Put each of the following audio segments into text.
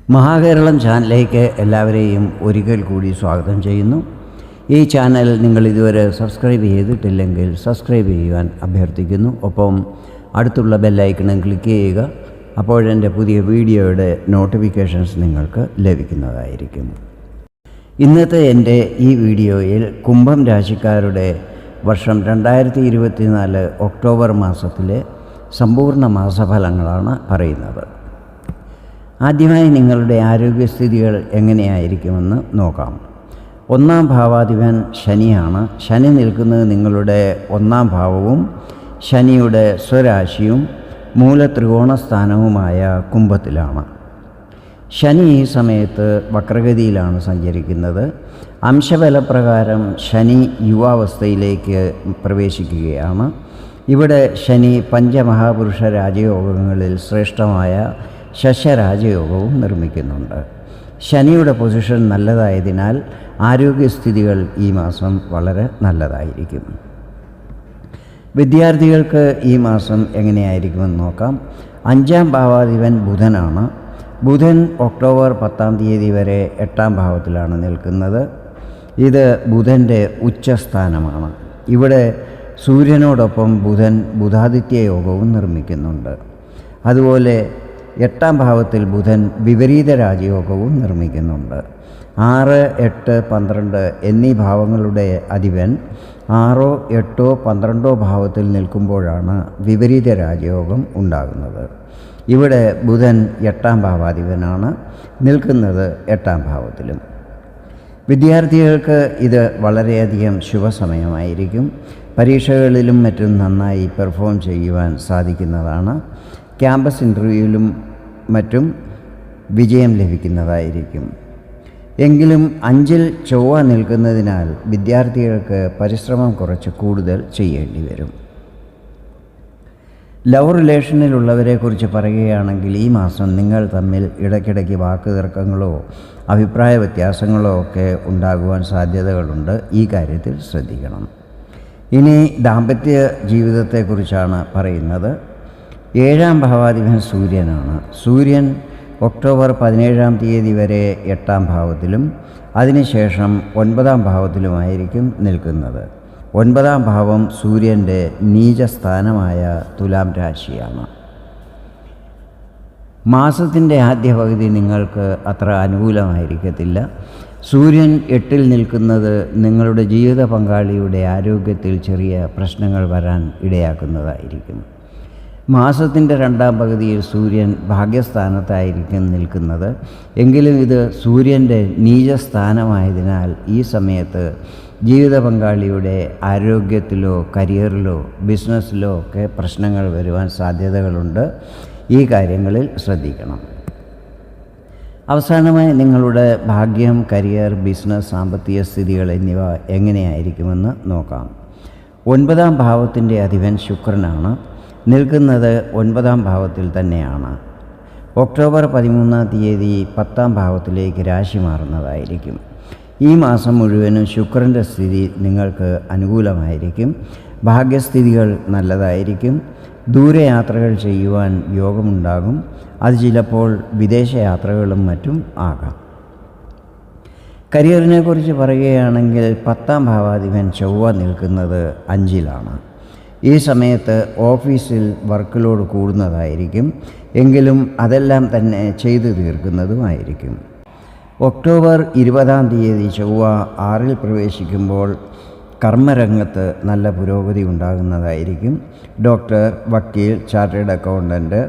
മഹാകേരളം ചാനലിലേക്ക് എല്ലാവരെയും ഒരിക്കൽ കൂടി സ്വാഗതം ചെയ്യുന്നു. ഈ ചാനൽ നിങ്ങൾ ഇതുവരെ സബ്സ്ക്രൈബ് ചെയ്തിട്ടില്ലെങ്കിൽ സബ്സ്ക്രൈബ് ചെയ്യുവാൻ അഭ്യർത്ഥിക്കുന്നു. ഒപ്പം അടുത്തുള്ള ബെല്ലൈക്കണും ക്ലിക്ക് ചെയ്യുക. അപ്പോഴെൻ്റെ പുതിയ വീഡിയോയുടെ നോട്ടിഫിക്കേഷൻസ് നിങ്ങൾക്ക് ലഭിക്കുന്നതായിരിക്കും. ഇന്നത്തെ എൻ്റെ ഈ വീഡിയോയിൽ കുംഭം രാശിക്കാരുടെ വർഷം 2024 ഒക്ടോബർ മാസത്തിലെ സമ്പൂർണ്ണ മാസഫലങ്ങളാണ് പറയുന്നത്. ആദ്യമായി നിങ്ങളുടെ ആരോഗ്യസ്ഥിതികൾ എങ്ങനെയായിരിക്കുമെന്ന് നോക്കാം. 1-ാം ഭാവാധിപൻ ശനിയാണ്. ശനി നിൽക്കുന്നത് നിങ്ങളുടെ 1-ാം ഭാവവും ശനിയുടെ സ്വരാശിയും മൂലത്രികോണസ്ഥാനവുമായ കുംഭത്തിലാണ്. ശനി ഈ സമയത്ത് വക്രഗതിയിലാണ് സഞ്ചരിക്കുന്നത്. അംശബലപ്രകാരം ശനി യുവാവസ്ഥയിലേക്ക് പ്രവേശിക്കുകയാണ്. ഇവിടെ ശനി പഞ്ചമഹാപുരുഷ രാജയോഗങ്ങളിൽ ശ്രേഷ്ഠമായ ശശരാജയോഗവും നിർമ്മിക്കുന്നുണ്ട്. ശനിയുടെ പൊസിഷൻ നല്ലതായതിനാൽ ആരോഗ്യസ്ഥിതികൾ ഈ മാസം വളരെ നല്ലതായിരിക്കും. വിദ്യാർത്ഥികൾക്ക് ഈ മാസം എങ്ങനെയായിരിക്കുമെന്ന് നോക്കാം. 5-ാം ഭാവാധിപൻ ബുധനാണ്. ബുധൻ ഒക്ടോബർ 10-ാം തീയതി വരെ 8-ാം ഭാവത്തിലാണ് നിൽക്കുന്നത്. ഇത് ബുധൻ്റെ ഉച്ചസ്ഥാനമാണ്. ഇവിടെ സൂര്യനോടൊപ്പം ബുധൻ ബുധാദിത്യ യോഗവും നിർമ്മിക്കുന്നുണ്ട്. അതുപോലെ 8-ാം ഭാവത്തിൽ ബുധൻ വിപരീത രാജയോഗവും നിർമ്മിക്കുന്നുണ്ട്. 6, 8, 12 എന്നീ ഭാവങ്ങളുടെ അധിപൻ 6, 8, 12 ഭാവത്തിൽ നിൽക്കുമ്പോഴാണ് വിപരീത രാജയോഗം ഉണ്ടാകുന്നത്. ഇവിടെ ബുധൻ 8-ാം ഭാവാധിപനാണ്, നിൽക്കുന്നത് 8-ാം ഭാവത്തിലും. വിദ്യാർത്ഥികൾക്ക് ഇത് വളരെയധികം ശുഭസമയമായിരിക്കും. പരീക്ഷകളിലും മറ്റും നന്നായി പെർഫോം ചെയ്യുവാൻ സാധിക്കുന്നതാണ്. ക്യാമ്പസ് ഇൻ്റർവ്യൂവിലും മറ്റും വിജയം ലഭിക്കുന്നതായിരിക്കും. എങ്കിലും 5-ൽ ചൊവ്വ നിൽക്കുന്നതിനാൽ വിദ്യാർത്ഥികൾക്ക് പരിശ്രമം കുറച്ച് കൂടുതൽ ചെയ്യേണ്ടി വരും. ലവ് റിലേഷനിലുള്ളവരെക്കുറിച്ച് പറയുകയാണെങ്കിൽ ഈ മാസം നിങ്ങൾ തമ്മിൽ ഇടയ്ക്കിടയ്ക്ക് വാക്കുതർക്കങ്ങളോ അഭിപ്രായ വ്യത്യാസങ്ങളോ ഒക്കെ ഉണ്ടാകുവാൻ സാധ്യതകളുണ്ട്. ഈ കാര്യത്തിൽ ശ്രദ്ധിക്കണം. ഇനി ദാമ്പത്യ ജീവിതത്തെക്കുറിച്ചാണ് പറയുന്നത്. 7-ാം ഭാവാധിപൻ സൂര്യനാണ്. സൂര്യൻ ഒക്ടോബർ 17-ാം തീയതി വരെ 8-ാം ഭാവത്തിലും അതിനുശേഷം 9-ാം ഭാവത്തിലുമായിരിക്കും നിൽക്കുന്നത്. 9-ാം ഭാവം സൂര്യൻ്റെ നീചസ്ഥാനമായ തുലാം രാശിയാണ്. മാസത്തിൻ്റെ ആദ്യ പകുതി നിങ്ങൾക്ക് അത്ര അനുകൂലമായിരിക്കത്തില്ല. സൂര്യൻ 8-ൽ നിൽക്കുന്നത് നിങ്ങളുടെ ജീവിത പങ്കാളിയുടെ ആരോഗ്യത്തിൽ ചെറിയ പ്രശ്നങ്ങൾ വരാൻ ഇടയാക്കുന്നതായിരിക്കും. മാസത്തിൻ്റെ 2-ാം പകുതിയിൽ സൂര്യൻ ഭാഗ്യസ്ഥാനത്തായിരിക്കും നിൽക്കുന്നത്. എങ്കിലും ഇത് സൂര്യൻ്റെ നീചസ്ഥാനമായതിനാൽ ഈ സമയത്ത് ജീവിത പങ്കാളിയുടെ ആരോഗ്യത്തിലോ കരിയറിലോ ബിസിനസ്സിലോ ഒക്കെ പ്രശ്നങ്ങൾ വരുവാൻ സാധ്യതകളുണ്ട്. ഈ കാര്യങ്ങളിൽ ശ്രദ്ധിക്കണം. അവസാനമായി നിങ്ങളുടെ ഭാഗ്യം, കരിയർ, ബിസിനസ്, സാമ്പത്തിക സ്ഥിതികൾ എന്നിവ എങ്ങനെയായിരിക്കുമെന്ന് നോക്കാം. 9-ാം ഭാവത്തിൻ്റെ അധിപൻ ശുക്രനാണ്. നിൽക്കുന്നത് 9-ാം ഭാവത്തിൽ തന്നെയാണ്. ഒക്ടോബർ 13-ാം തീയതി 10-ാം ഭാവത്തിലേക്ക് രാശി മാറുന്നതായിരിക്കും. ഈ മാസം മുഴുവനും ശുക്രൻ്റെ സ്ഥിതി നിങ്ങൾക്ക് അനുകൂലമായിരിക്കും. ഭാഗ്യസ്ഥിതികൾ നല്ലതായിരിക്കും. ദൂരയാത്രകൾ ചെയ്യുവാൻ യോഗമുണ്ടാകും. അത് ചിലപ്പോൾ വിദേശയാത്രകളും മറ്റും ആകാം. കരിയറിനെ കുറിച്ച് പറയുകയാണെങ്കിൽ 10-ാം ഭാവാധിപൻ ചൊവ്വ നിൽക്കുന്നത് 5-ലാണ്. ഈ സമയത്ത് ഓഫീസിൽ വർക്ക് ലോഡ് കൂടുന്നതായിരിക്കും. എങ്കിലും അതെല്ലാം തന്നെ ചെയ്തു തീർക്കുന്നതുമായിരിക്കും. ഒക്ടോബർ 20-ാം തീയതി ചൊവ്വ 6-ൽ പ്രവേശിക്കുമ്പോൾ കർമ്മരംഗത്ത് നല്ല പുരോഗതി ഉണ്ടാകുന്നതായിരിക്കും. ഡോക്ടർ, വക്കീൽ, ചാർട്ടേഡ് അക്കൗണ്ടൻറ്റ്,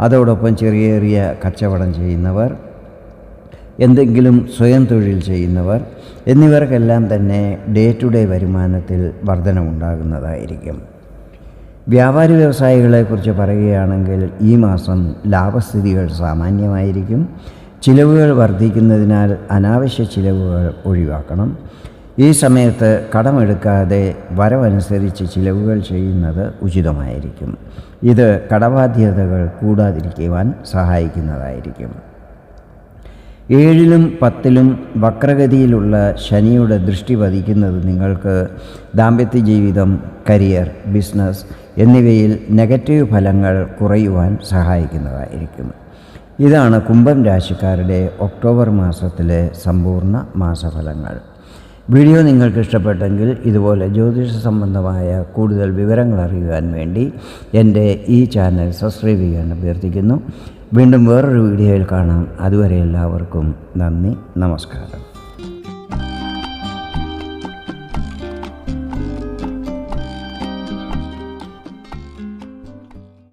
അതോടൊപ്പം ചെറിയ ചെറിയ കച്ചവടം ചെയ്യുന്നവർ, എന്തെങ്കിലും സ്വയം തൊഴിൽ ചെയ്യുന്നവർ എന്നിവർക്കെല്ലാം തന്നെ ഡേ ടു ഡേ വരുമാനത്തിൽ വർധനമുണ്ടാകുന്നതായിരിക്കും. വ്യാപാരി വ്യവസായികളെക്കുറിച്ച് പറയുകയാണെങ്കിൽ ഈ മാസം ലാഭസ്ഥിതികൾ സാമാന്യമായിരിക്കും. ചിലവുകൾ വർദ്ധിക്കുന്നതിനാൽ അനാവശ്യ ചിലവുകൾ ഒഴിവാക്കണം. ഈ സമയത്ത് കടമെടുക്കാതെ വരവനുസരിച്ച് ചിലവുകൾ ചെയ്യുന്നത് ഉചിതമായിരിക്കും. ഇത് കടബാധ്യതകൾ കൂടാതിരിക്കുവാൻ സഹായിക്കുന്നതായിരിക്കും. 7-ലും 10-ലും വക്രഗതിയിലുള്ള ശനിയുടെ ദൃഷ്ടി പതിക്കുന്നത് നിങ്ങൾക്ക് ദാമ്പത്യ ജീവിതം, കരിയർ, ബിസിനസ് എന്നിവയിൽ നെഗറ്റീവ് ഫലങ്ങൾ കുറയുവാൻ സഹായിക്കുന്നതായിരിക്കും. ഇതാണ് കുംഭം രാശിക്കാരുടെ ഒക്ടോബർ മാസത്തിലെ സമ്പൂർണ്ണ മാസഫലങ്ങൾ. വീഡിയോ നിങ്ങൾക്ക് ഇഷ്ടപ്പെട്ടെങ്കിൽ ഇതുപോലെ ജ്യോതിഷ സംബന്ധമായ കൂടുതൽ വിവരങ്ങൾ അറിയുവാൻ വേണ്ടി എൻ്റെ ഈ ചാനൽ സബ്സ്ക്രൈബ് ചെയ്യാൻ അഭ്യർത്ഥിക്കുന്നു. വീണ്ടും വേറൊരു വീഡിയോയിൽ കാണാം. അതുവരെ എല്ലാവർക്കും നന്ദി, നമസ്കാരം.